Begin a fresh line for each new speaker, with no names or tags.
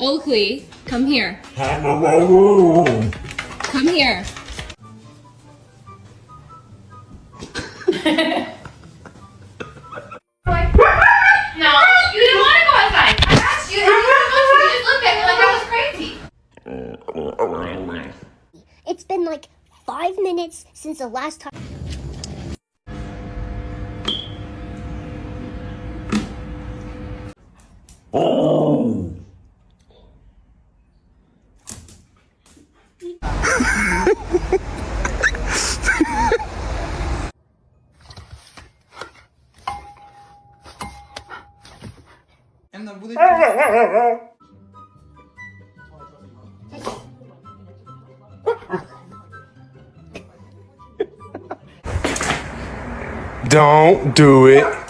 Oakley, come here. Come here.
No, you didn't want to go outside. I asked you, and you just looked at me like I was crazy.
It's been like 5 minutes since the last time.
Don't do it.